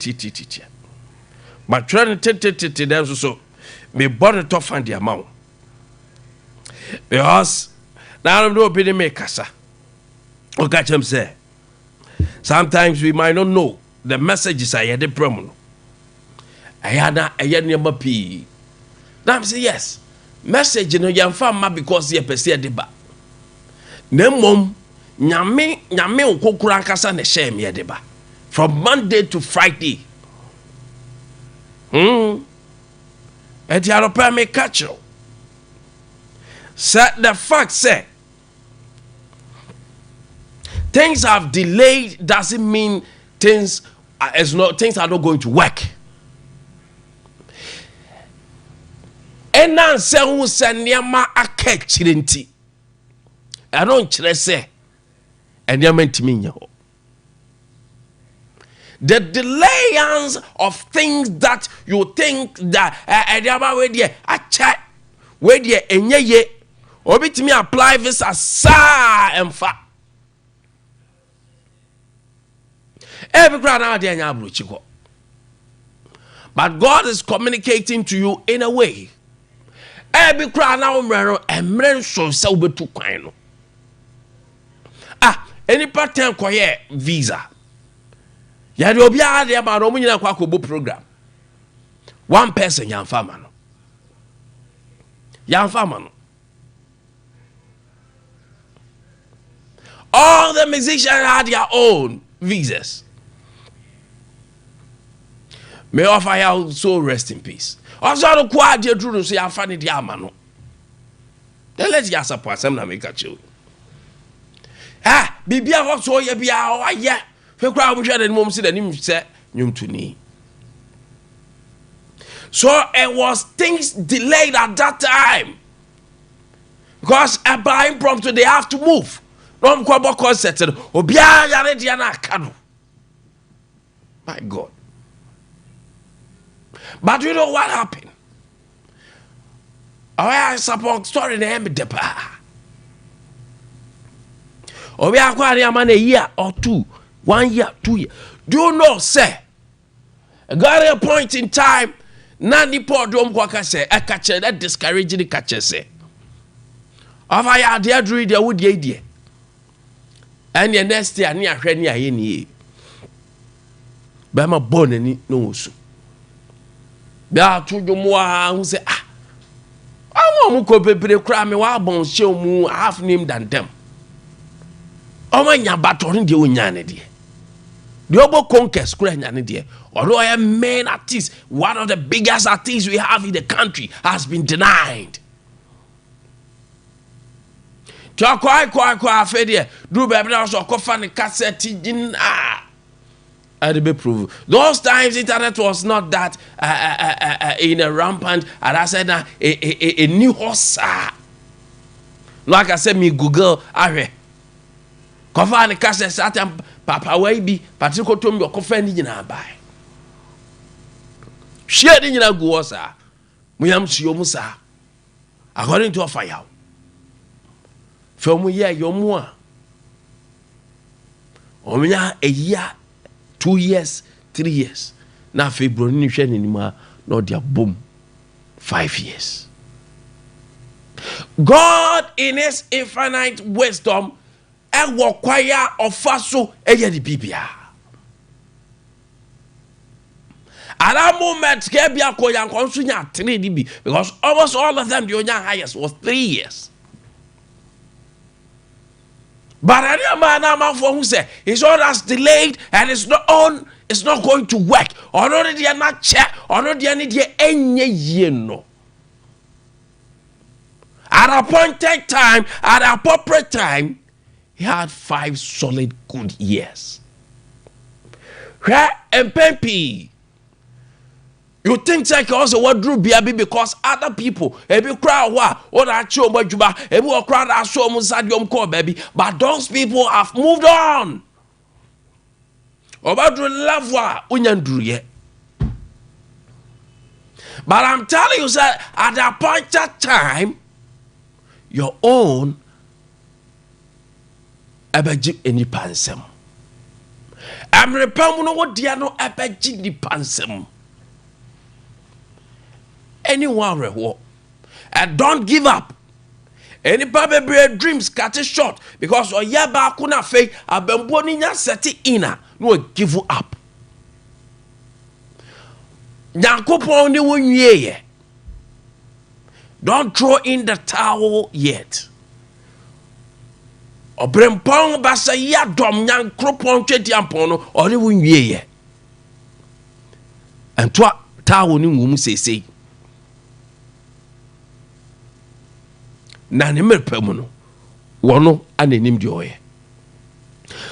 Ti. But trying to them so me bought to find the amount. Because now I'm not being make kasa. Okay, him say. Sometimes we might not know the messages I had the promo. I had never P. Now I say yes. Message no yam fama because ye pese deba. Nemom nyame okokura nkasa ne shame ye deba. From Monday to Friday. And the European may catch you. Set the fact say things have delayed doesn't mean things are not going to work. And now say who say niama akek chirenti. I don't say and niama ntimi nya. The delayance of things that you think that where there a chat where there enye obitimi apply this as sa emfa. Every crowd now there nya abrochiko. But God is communicating to you in a way. Every crowd now emre so se obetu kwan no. Any pattern koye visa. Ya de obi a de ba no munyina kwa kobo program. One person yan fama no. All the musicians had their own visas. May offer your soul rest in peace. Also no kwa de dru so ya fa ne de ama no. Then let's just support some na make a chill. Bibia ho so ye bia o aye. Fe kra wo hwe de mom si de nim se nyumtuni. So it was things delayed at that time. Because by impromptu they have to move. No mkwabo concert obia yare dia na aka. My God. But you know what happened? I support story name depa. Obia kwa ri amana a year or two, 1 year, 2 years. Do you know, say? Got a point in time. Nani poor dom kwaka say a catcher that discouraging the catcher say. Of I had the adri the wood ye. And the next year near Henia ye. Bama born any no so. There are two more who say, I want to go be cry me while bones show mu half named than them. Oh my baton de unyane de. The obo conquest nyane de. Although I am main artist, one of the biggest artists we have in the country has been denied. Kwa fede do baby also kofa ne cassette in be prove. Those times internet was not that in a rampant, and I said a new horse. Like I said, me Google are kofa ne cassette satam papa way be patiko to me kofa ni nyina buy. Share ni nyina go sa. Muyam suyo musa. According to a fire. From year yomwa. Omiya a year, 2 years, 3 years. Na February ni hwe nima no dia boom 5 years. God in his infinite wisdom e wo kwaya ofaso eye di bibia. At that moment kebia ko yankonso nya 3 db because almost all of them the onya highest was 3 years. But any man for who say his orders delayed and it's not going to work. Or not they are not check, or not they are need any no. At appointed time, at appropriate time, he had 5 solid good years. Where and Pempi. You think like also what drew Biabi because other people, every crowd or that show Majuba, every crowd that show Musadium call baby, but those people have moved on. About to love what Unyandru yet. But I'm telling you, sir, at that point of time, your own Abajip any pansem. I'm repelling what Diano Apache di Pansem. Anyone reward. And don't give up. Any baby dreams cut it short because Oyaba kuna fe abemboninya seti ina no give you up. Nyankopon ni wonye. Don't throw in the towel yet. Obrempong basa ya dom nyankopon tweti ampon no ori wonye ye. Entwa towel ni ngum sesei. Na ne merpemu no wono ananim de oye.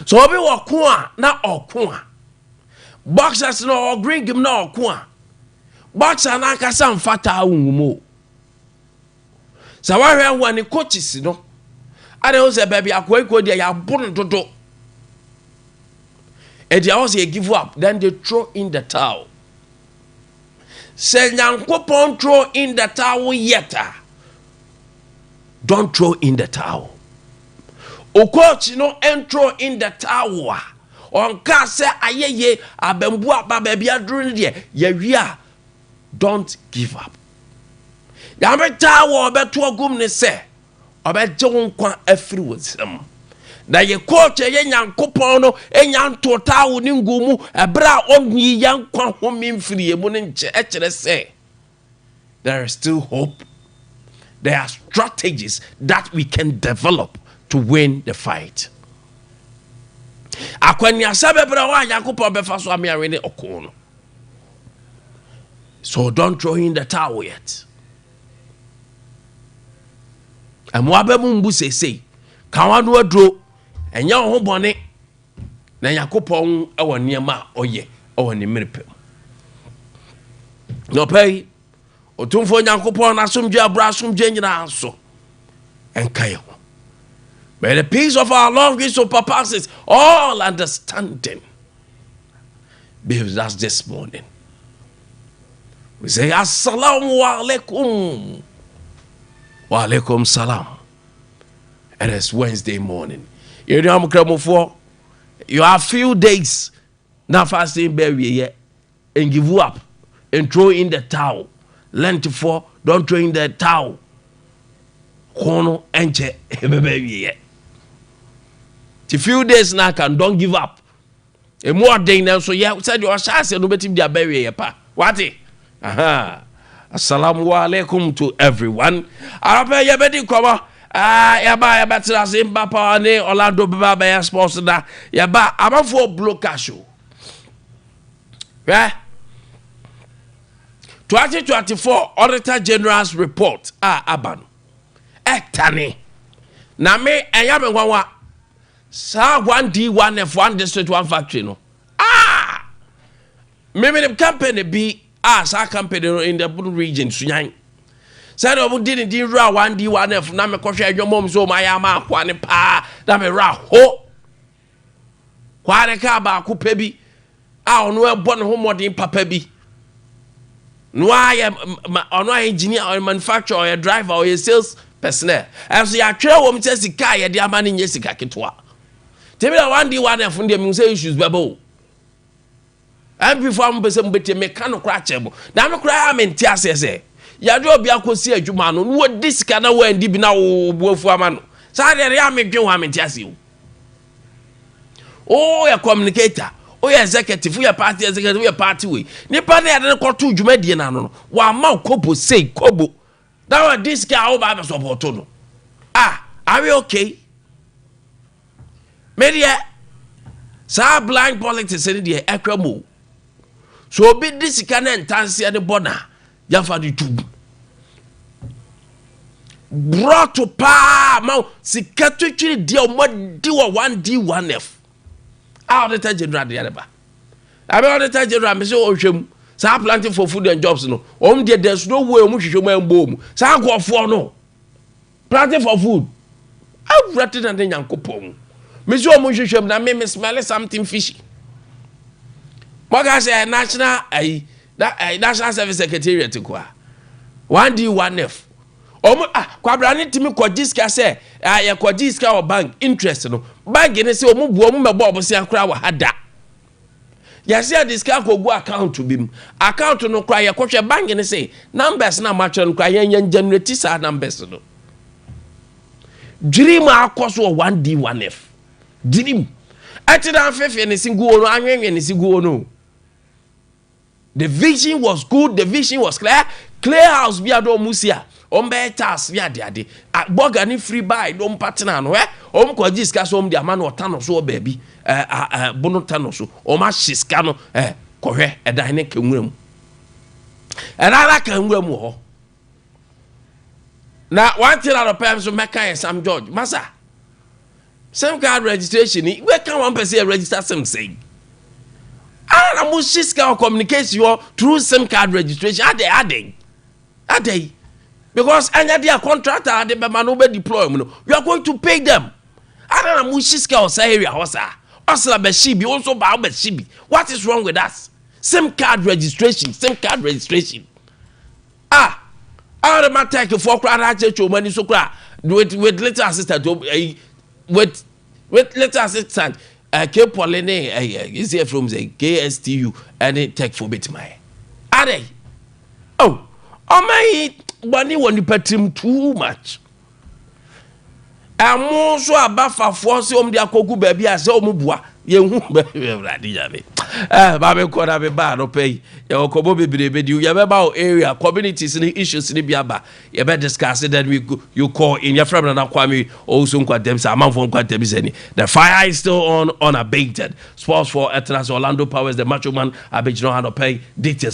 So obi wako a na oko a. Boxers no green gim na oko a. Boxer na kasa mfata nwumo. Sa wa hwe wani coaches no. Ade o se baby akwai dia ya bon dodo. E dia o se give up, then they throw in the towel. Say nyankopon throw in the towel yeta. Don't throw in the towel. O coach no throw in the towel. On ka se ayeye abembu aba baby aduru de ye don't give up. Ya me towel obeto ogum ne se obeje wonkwa afiri wosam. Na ye coach ye nyankopon no enyanto towel ni ngumu ebra onyi yankwa homi mfiri emu ne nche e kire se there is still hope. There are strategies that we can develop to win the fight. Akwanya sabebra wa Yakob befa so amiare ne okono. So don't throw in the towel yet. Amwabemu mbu sesei. Kawanu adro enya ho bone na Yakopon ewo niema oye ewo ne mirepem. No pay Otumfo Nyankopon asomdwe abra asomdwe nyina so enkaye ho. May the peace of our Lord Jesus surpasses all understanding be with us this morning. We say assalamu alaikum. Wa alaikum salam. It is Wednesday morning. You have few days now fasting bury and give you up and throw in the towel. Learn to fall, don't throw in the towel. Kono enche baby. A few days now can don't give up. A more day now, so yeah, said your chance and nobody be a bury pa. What it? Aha. Assalamu alaikum to everyone. Arabe yabedi kwaba. Yaba better Zimbabwe ne Orlando Baba ya sponsor da. Yaba amafo bloka show. Yeah. 2024 Auditor General's report aban etane na me eyabe nwanwa sa 1D1F1 district 1 factory no maybe the company be sa company in the region sunyan said obu didn't ra 1D1F na me kohwe adwomom so ma ya ma akwa ne pa na me ra ho kwa ne ka ba ko pa bi ono ebo ne ho modern papa bi no I am an engineer or manufacturer or a driver or a sales personnel. As you are trail woman says sika ye dia man nye sika ketwa. Tell me that 1D1F from the say issues babo. And before am person bete me kan kra chebo. Na me kra am ntia say. Ya do obi akosi adwuma no wo disika na wo andi bi na wo buafu ama no. Sa de re am dwen wa me ntia say. Oh, ya communicator. Oh, yeah, executive, we are party executive, we are party way. Nipa ne ade ko to dwumadi na no. Wa ma kobo say kobo. That was this guy over support no. Are we okay? Media sa blind politics in the ekramo. So be this can entansia the bona. Ya fa di tube. Brought to pa ma sikatwitwi dia o modi wa 1D1F. Auditor General the other. Auditor General me say ohwem sa planting for food and jobs no. There's no way omu hwehwem ambom. Sa agofo no. Planting for food. I ratted and Yankopon. Me say omu hwehwem na me smell something fishy. Moga say national national service secretariat kwa. 1D1F. Kwabra ni timi kwajiska say ya kwajiska o bank interest no bank ni say omu bu omu mebo obosia kra wa hada yɛsɛ de sika kɔgu account bi mu account no kora yɛkɔhwɛ bank ne say numbers na match no kora yɛn generate saa numbers no dream akɔ so 1D 1F dream ɛte dan fefe ne singuo no anwenwe ne singuo no the vision was good, the vision was clear house bi ado musia ombe task bi ade burger ni free buy no partner no ko jiska so de ama no tano so baabi bono tano so o ma shiska no kohwe edan ne kanwuram era kanwuram ho na one thing out of pem so meka Sam George masa SIM card registration we can one person register SIM say I must shiska communication through SIM card registration ade because any their contractor they be deploy you are going to pay them. I don't know shiska or say area hosa osla be shibi also ba be shibi. What is wrong with us? SIM card registration. I don't take for crowd money so with letter assistant with letter assistant K Pauline is here from the KSTU and it take for bit my are they oh my money when you pay him too much and so abafa force the akoku baby as omubua yehu radi yame babe kwara be ba no pay ye okobo bebrebe di ye be ba area communities ni issues ni biaba ye be discuss it, then you call in your friend na Kwame also Nkwantabisa amanfo Nkwantabisa ni the fire is still on unabated. Sports for Etnas Orlando Powers the Macho Man abegino hand pay details